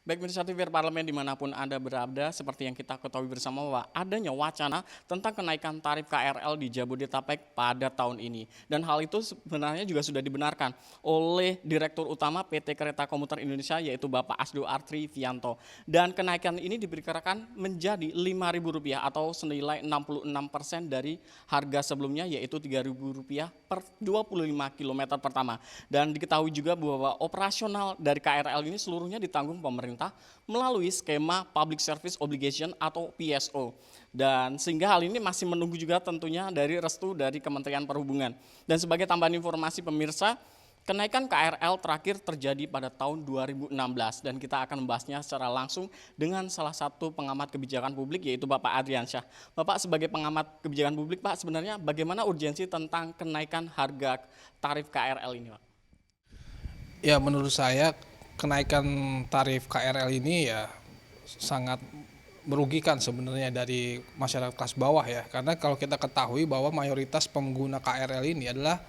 Baik pemirsa TV Parlemen dimanapun Anda berada, seperti yang kita ketahui bersama bahwa adanya wacana tentang kenaikan tarif KRL di Jabodetabek pada tahun ini. Dan hal itu sebenarnya juga sudah dibenarkan oleh Direktur Utama PT Kereta Komuter Indonesia yaitu Bapak Asdo Artrivianto. Dan kenaikan ini diperkirakan menjadi Rp5.000 atau senilai 66% dari harga sebelumnya yaitu Rp3.000 per 25 km pertama. Dan diketahui juga bahwa operasional dari KRL ini seluruhnya ditanggung pemerintah melalui skema Public Service Obligation atau PSO. Dan sehingga hal ini masih menunggu juga tentunya dari restu dari Kementerian Perhubungan. Dan sebagai tambahan informasi pemirsa, kenaikan KRL terakhir terjadi pada tahun 2016 dan kita akan membahasnya secara langsung dengan salah satu pengamat kebijakan publik yaitu Bapak Adriansyah. Bapak sebagai pengamat kebijakan publik, Pak, sebenarnya bagaimana urgensi tentang kenaikan harga tarif KRL ini, Pak? Ya, menurut saya kenaikan tarif KRL ini ya sangat merugikan sebenarnya dari masyarakat kelas bawah ya. Karena kalau kita ketahui bahwa mayoritas pengguna KRL ini adalah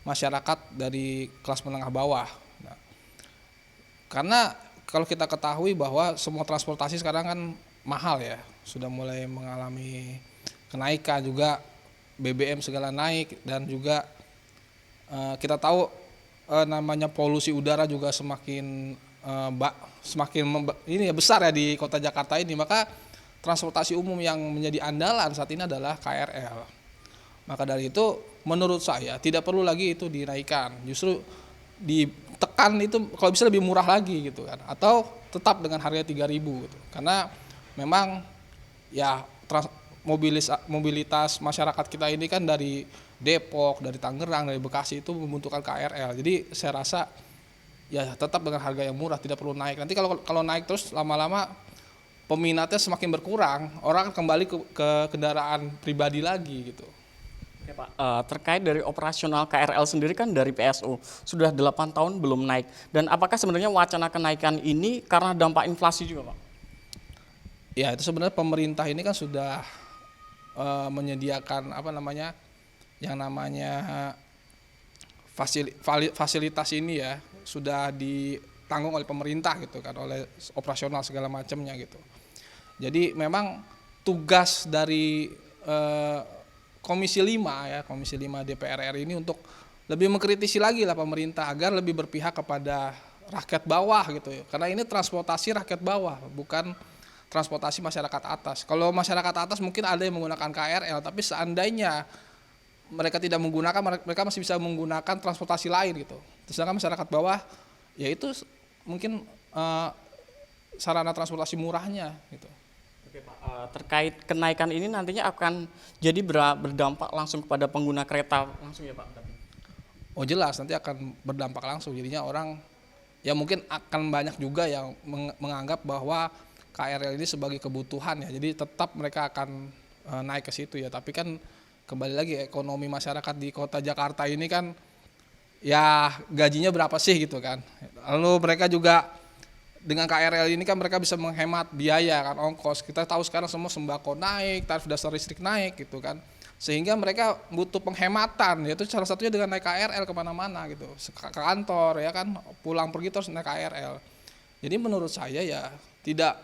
masyarakat dari kelas menengah bawah. Nah, karena kalau kita ketahui bahwa semua transportasi sekarang kan mahal ya, sudah mulai mengalami kenaikan juga, BBM segala naik, dan juga kita tahu namanya polusi udara juga semakin ini ya besar ya di kota Jakarta ini. Maka transportasi umum yang menjadi andalan saat ini adalah KRL. Maka dari itu menurut saya tidak perlu lagi itu dinaikkan, justru ditekan itu kalau bisa lebih murah lagi gitu kan, atau tetap dengan harga 3.000 gitu. Karena memang ya mobilitas masyarakat kita ini kan dari Depok, dari Tangerang, dari Bekasi itu membutuhkan KRL. Jadi saya rasa ya tetap dengan harga yang murah, tidak perlu naik. Nanti kalau naik terus lama-lama peminatnya semakin berkurang, orang akan kembali ke kendaraan pribadi lagi gitu. Oke, Pak, terkait dari operasional KRL sendiri kan dari PSO sudah 8 tahun belum naik. Dan apakah sebenarnya wacana kenaikan ini karena dampak inflasi juga, Pak? Ya, itu sebenarnya pemerintah ini kan sudah menyediakan yang namanya fasilitas ini ya, sudah ditanggung oleh pemerintah gitu kan, oleh operasional segala macamnya gitu. Jadi memang tugas dari Komisi 5 DPR RI ini untuk lebih mengkritisi lagi lah pemerintah agar lebih berpihak kepada rakyat bawah gitu ya. Karena ini transportasi rakyat bawah, bukan transportasi masyarakat atas. Kalau masyarakat atas mungkin ada yang menggunakan KRL, tapi seandainya mereka tidak menggunakan, mereka masih bisa menggunakan transportasi lain gitu. Sedangkan masyarakat bawah, ya itu mungkin sarana transportasi murahnya gitu. Oke, Pak, terkait kenaikan ini nantinya akan jadi berdampak langsung kepada pengguna kereta langsung ya, Pak? Oh jelas, nanti akan berdampak langsung. Jadinya orang, ya mungkin akan banyak juga yang menganggap bahwa KRL ini sebagai kebutuhan ya. Jadi tetap mereka akan naik ke situ ya. Tapi kan kembali lagi ekonomi masyarakat di kota Jakarta ini kan ya gajinya berapa sih gitu kan. Lalu mereka juga dengan KRL ini kan mereka bisa menghemat biaya kan, ongkos. Kita tahu sekarang semua sembako naik, tarif dasar listrik naik gitu kan. Sehingga mereka butuh penghematan, yaitu salah satunya dengan naik KRL kemana-mana gitu. Ke kantor ya kan, pulang pergi terus naik KRL. Jadi menurut saya ya tidak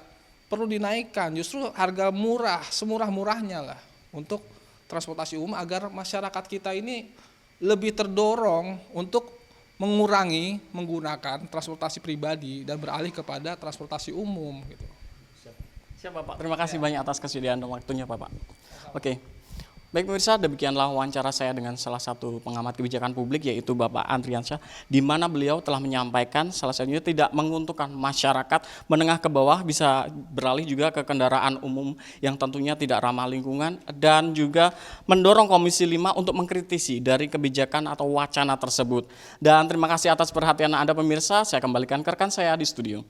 perlu dinaikkan, justru harga murah, semurah-murahnya lah untuk transportasi umum agar masyarakat kita ini lebih terdorong untuk mengurangi menggunakan transportasi pribadi dan beralih kepada transportasi umum gitu. Siap, Bapak. Terima kasih banyak atas kesediaan dan waktunya, Bapak. Oke. Baik pemirsa, demikianlah wawancara saya dengan salah satu pengamat kebijakan publik yaitu Bapak Adriansyah, di mana beliau telah menyampaikan salah satunya tidak menguntungkan masyarakat menengah ke bawah bisa beralih juga ke kendaraan umum yang tentunya tidak ramah lingkungan dan juga mendorong Komisi 5 untuk mengkritisi dari kebijakan atau wacana tersebut. Dan terima kasih atas perhatian Anda pemirsa, saya kembalikan ke rekan saya di studio.